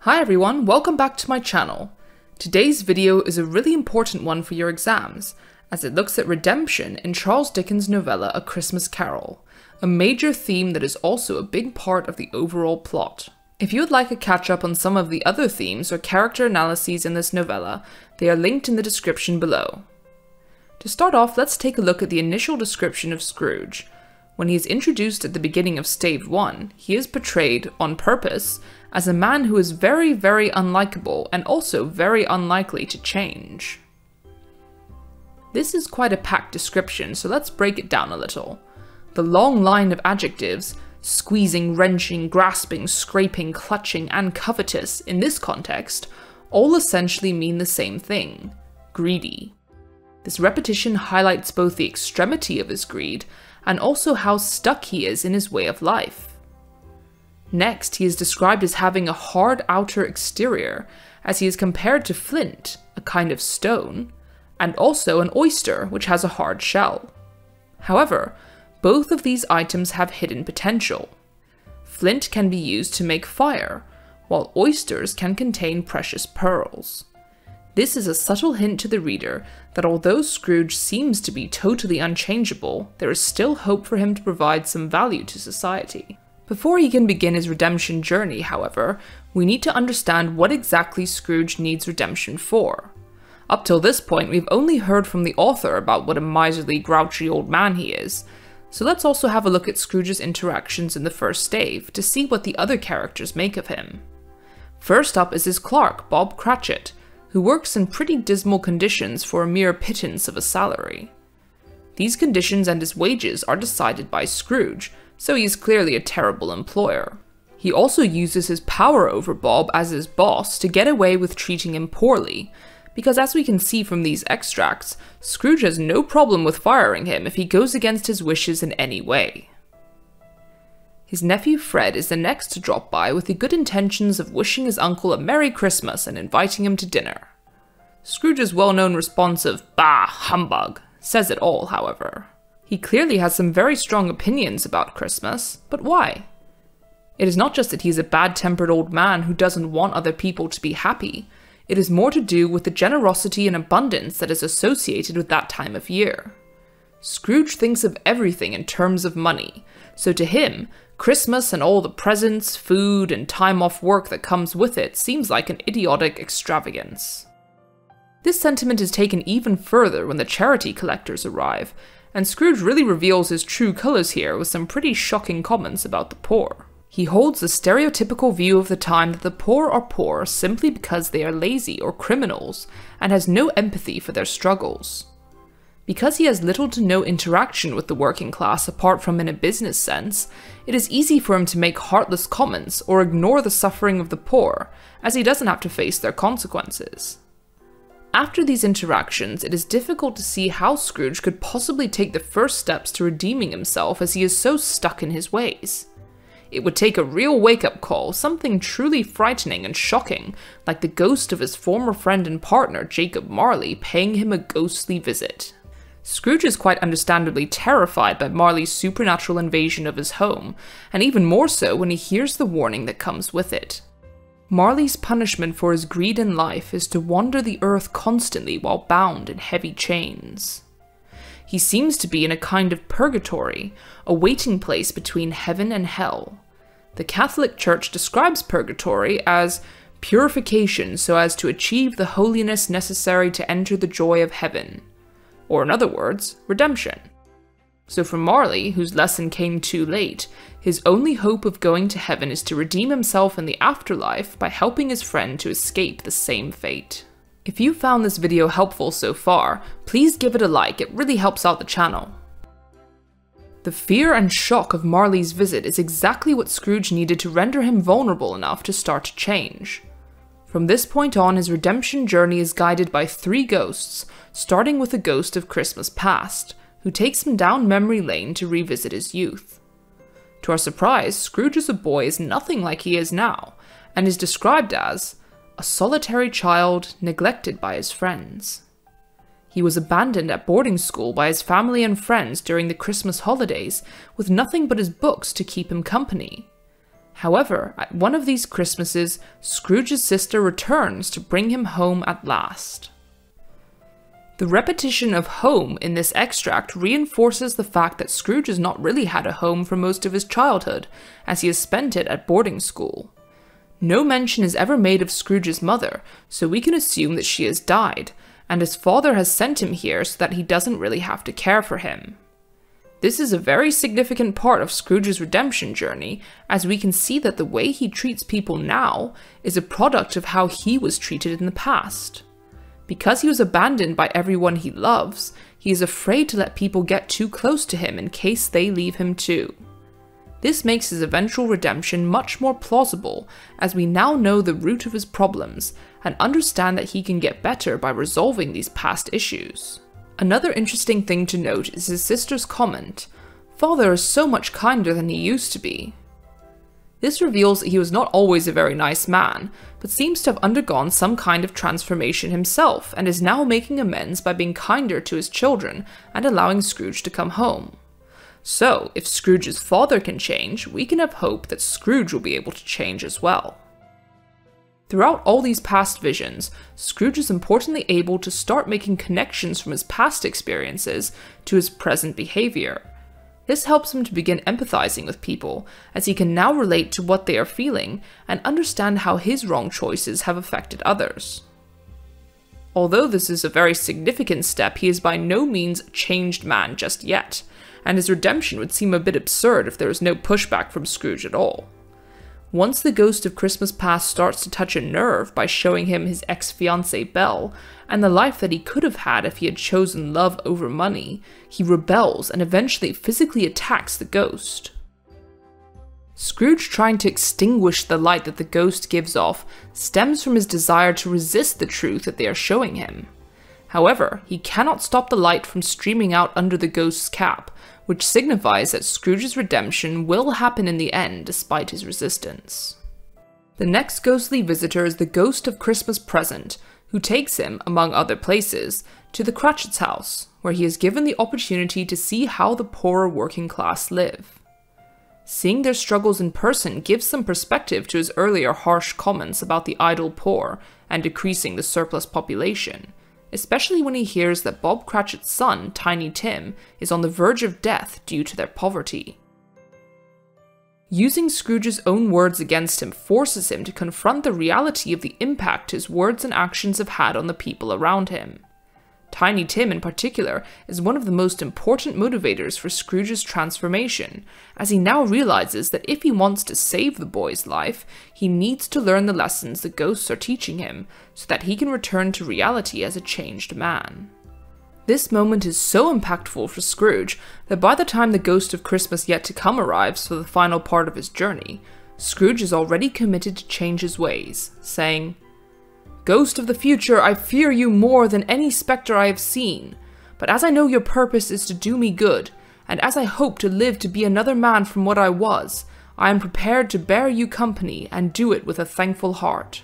Hi everyone, welcome back to my channel. Today's video is a really important one for your exams, as it looks at redemption in Charles Dickens' novella A Christmas Carol, a major theme that is also a big part of the overall plot. If you would like a catch up on some of the other themes or character analyses in this novella, they are linked in the description below. To start off, let's take a look at the initial description of Scrooge. When he is introduced at the beginning of Stave 1, he is portrayed, on purpose, as a man who is very, very unlikable and also very unlikely to change. This is quite a packed description, so let's break it down a little. The long line of adjectives, squeezing, wrenching, grasping, scraping, clutching, and covetous, in this context, all essentially mean the same thing: greedy. This repetition highlights both the extremity of his greed and also how stuck he is in his way of life. Next, he is described as having a hard outer exterior, as he is compared to flint, a kind of stone, and also an oyster, which has a hard shell. However, both of these items have hidden potential. Flint can be used to make fire, while oysters can contain precious pearls. This is a subtle hint to the reader that although Scrooge seems to be totally unchangeable, there is still hope for him to provide some value to society. Before he can begin his redemption journey, however, we need to understand what exactly Scrooge needs redemption for. Up till this point, we've only heard from the author about what a miserly, grouchy old man he is, so let's also have a look at Scrooge's interactions in the first stave to see what the other characters make of him. First up is his clerk, Bob Cratchit, who works in pretty dismal conditions for a mere pittance of a salary. These conditions and his wages are decided by Scrooge, so he is clearly a terrible employer. He also uses his power over Bob as his boss to get away with treating him poorly, because as we can see from these extracts, Scrooge has no problem with firing him if he goes against his wishes in any way. His nephew Fred is the next to drop by with the good intentions of wishing his uncle a Merry Christmas and inviting him to dinner. Scrooge's well-known response of "Bah, humbug" says it all, however. He clearly has some very strong opinions about Christmas, but why? It is not just that he is a bad-tempered old man who doesn't want other people to be happy. It is more to do with the generosity and abundance that is associated with that time of year. Scrooge thinks of everything in terms of money, so to him, Christmas and all the presents, food, and time off work that comes with it seems like an idiotic extravagance. This sentiment is taken even further when the charity collectors arrive, and Scrooge really reveals his true colours here with some pretty shocking comments about the poor. He holds the stereotypical view of the time that the poor are poor simply because they are lazy or criminals, and has no empathy for their struggles. Because he has little to no interaction with the working class apart from in a business sense, it is easy for him to make heartless comments or ignore the suffering of the poor, as he doesn't have to face their consequences. After these interactions, it is difficult to see how Scrooge could possibly take the first steps to redeeming himself as he is so stuck in his ways. It would take a real wake-up call, something truly frightening and shocking, like the ghost of his former friend and partner, Jacob Marley, paying him a ghostly visit. Scrooge is quite understandably terrified by Marley's supernatural invasion of his home, and even more so when he hears the warning that comes with it. Marley's punishment for his greed in life is to wander the earth constantly while bound in heavy chains. He seems to be in a kind of purgatory, a waiting place between heaven and hell. The Catholic Church describes purgatory as purification so as to achieve the holiness necessary to enter the joy of heaven. Or in other words, redemption. So for Marley, whose lesson came too late, his only hope of going to heaven is to redeem himself in the afterlife by helping his friend to escape the same fate. If you found this video helpful so far, please give it a like, it really helps out the channel. The fear and shock of Marley's visit is exactly what Scrooge needed to render him vulnerable enough to start to change. From this point on, his redemption journey is guided by 3 ghosts, starting with the ghost of Christmas past, who takes him down memory lane to revisit his youth. To our surprise, Scrooge as a boy is nothing like he is now, and is described as a solitary child neglected by his friends. He was abandoned at boarding school by his family and friends during the Christmas holidays, with nothing but his books to keep him company. However, at one of these Christmases, Scrooge's sister returns to bring him home at last. The repetition of home in this extract reinforces the fact that Scrooge has not really had a home for most of his childhood, as he has spent it at boarding school. No mention is ever made of Scrooge's mother, so we can assume that she has died, and his father has sent him here so that he doesn't really have to care for him. This is a very significant part of Scrooge's redemption journey, as we can see that the way he treats people now is a product of how he was treated in the past. Because he was abandoned by everyone he loves, he is afraid to let people get too close to him in case they leave him too. This makes his eventual redemption much more plausible, as we now know the root of his problems and understand that he can get better by resolving these past issues. Another interesting thing to note is his sister's comment, "Father is so much kinder than he used to be." This reveals that he was not always a very nice man, but seems to have undergone some kind of transformation himself and is now making amends by being kinder to his children and allowing Scrooge to come home. So, if Scrooge's father can change, we can have hope that Scrooge will be able to change as well. Throughout all these past visions, Scrooge is importantly able to start making connections from his past experiences to his present behavior. This helps him to begin empathizing with people, as he can now relate to what they are feeling and understand how his wrong choices have affected others. Although this is a very significant step, he is by no means a changed man just yet, and his redemption would seem a bit absurd if there is no pushback from Scrooge at all. Once the ghost of Christmas past starts to touch a nerve by showing him his ex-fiancée Belle, and the life that he could have had if he had chosen love over money, he rebels and eventually physically attacks the ghost. Scrooge trying to extinguish the light that the ghost gives off stems from his desire to resist the truth that they are showing him. However, he cannot stop the light from streaming out under the ghost's cap, which signifies that Scrooge's redemption will happen in the end despite his resistance. The next ghostly visitor is the ghost of Christmas Present, who takes him, among other places, to the Cratchits' house, where he is given the opportunity to see how the poorer working class live. Seeing their struggles in person gives some perspective to his earlier harsh comments about the idle poor and decreasing the surplus population, especially when he hears that Bob Cratchit's son, Tiny Tim, is on the verge of death due to their poverty. Using Scrooge's own words against him forces him to confront the reality of the impact his words and actions have had on the people around him. Tiny Tim in particular is one of the most important motivators for Scrooge's transformation, as he now realizes that if he wants to save the boy's life, he needs to learn the lessons the ghosts are teaching him, so that he can return to reality as a changed man. This moment is so impactful for Scrooge that by the time the ghost of Christmas Yet to Come arrives for the final part of his journey, Scrooge is already committed to change his ways, saying, "Ghost of the future, I fear you more than any spectre I have seen, but as I know your purpose is to do me good, and as I hope to live to be another man from what I was, I am prepared to bear you company and do it with a thankful heart."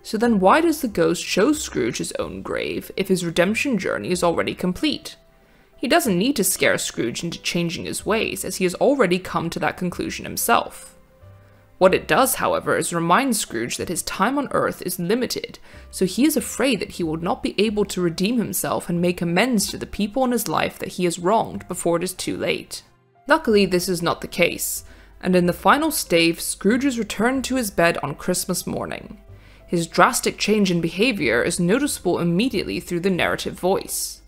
So then why does the ghost show Scrooge his own grave if his redemption journey is already complete? He doesn't need to scare Scrooge into changing his ways, as he has already come to that conclusion himself. What it does, however, is remind Scrooge that his time on Earth is limited, so he is afraid that he will not be able to redeem himself and make amends to the people in his life that he has wronged before it is too late. Luckily, this is not the case, and in the final stave, Scrooge is returned to his bed on Christmas morning. His drastic change in behavior is noticeable immediately through the narrative voice.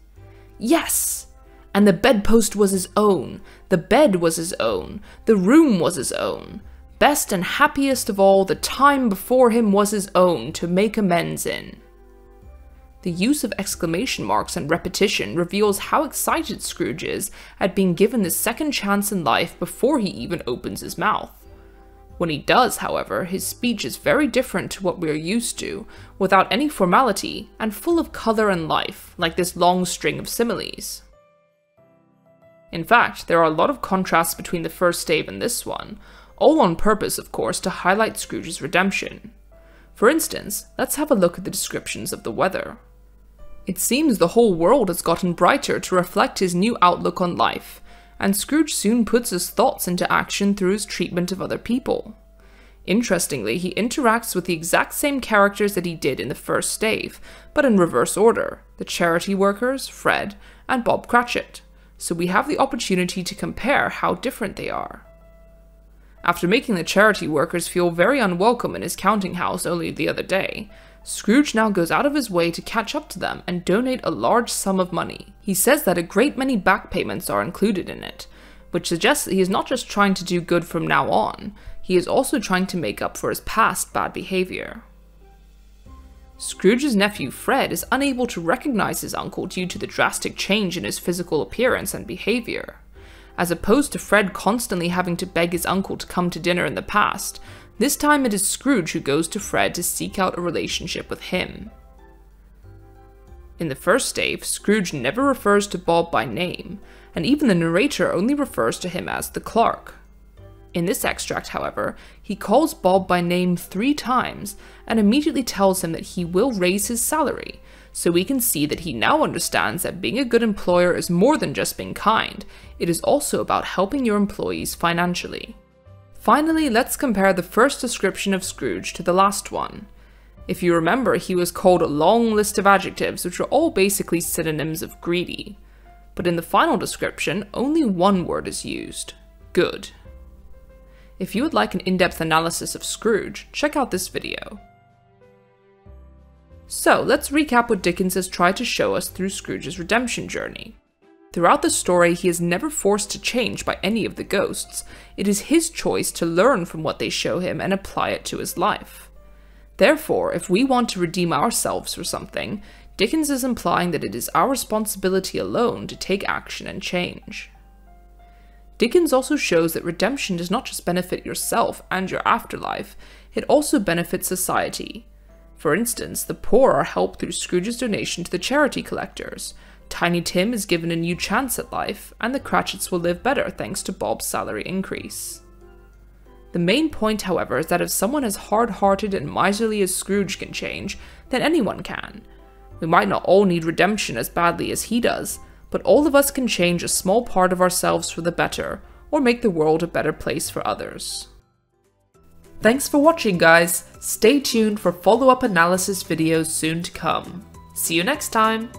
Yes! And the bedpost was his own, the bed was his own, the room was his own. Best and happiest of all, the time before him was his own to make amends in. The use of exclamation marks and repetition reveals how excited Scrooge is at being given this second chance in life before he even opens his mouth. When he does, however, his speech is very different to what we are used to, without any formality, and full of color and life, like this long string of similes. In fact, there are a lot of contrasts between the first stave and this one, all on purpose, of course, to highlight Scrooge's redemption. For instance, let's have a look at the descriptions of the weather. It seems the whole world has gotten brighter to reflect his new outlook on life, and Scrooge soon puts his thoughts into action through his treatment of other people. Interestingly, he interacts with the exact same characters that he did in the first stave, but in reverse order: the charity workers, Fred, and Bob Cratchit, so we have the opportunity to compare how different they are. After making the charity workers feel very unwelcome in his counting house only the other day, Scrooge now goes out of his way to catch up to them and donate a large sum of money. He says that a great many back payments are included in it, which suggests that he is not just trying to do good from now on, he is also trying to make up for his past bad behavior. Scrooge's nephew Fred is unable to recognize his uncle due to the drastic change in his physical appearance and behavior. As opposed to Fred constantly having to beg his uncle to come to dinner in the past, this time it is Scrooge who goes to Fred to seek out a relationship with him. In the first stave, Scrooge never refers to Bob by name, and even the narrator only refers to him as the clerk. In this extract, however, he calls Bob by name 3 times and immediately tells him that he will raise his salary, so we can see that he now understands that being a good employer is more than just being kind, it is also about helping your employees financially. Finally, let's compare the first description of Scrooge to the last one. If you remember, he was called a long list of adjectives which are all basically synonyms of greedy. But in the final description, only one word is used: good. If you would like an in-depth analysis of Scrooge, check out this video. So let's recap what Dickens has tried to show us through Scrooge's redemption journey. Throughout the story, he is never forced to change by any of the ghosts. It is his choice to learn from what they show him and apply it to his life. Therefore, if we want to redeem ourselves for something, Dickens is implying that it is our responsibility alone to take action and change. Dickens also shows that redemption does not just benefit yourself and your afterlife, it also benefits society. For instance, the poor are helped through Scrooge's donation to the charity collectors, Tiny Tim is given a new chance at life, and the Cratchits will live better thanks to Bob's salary increase. The main point, however, is that if someone as hard-hearted and miserly as Scrooge can change, then anyone can. We might not all need redemption as badly as he does, but all of us can change a small part of ourselves for the better, or make the world a better place for others. Thanks for watching, guys! Stay tuned for follow-up analysis videos soon to come. See you next time!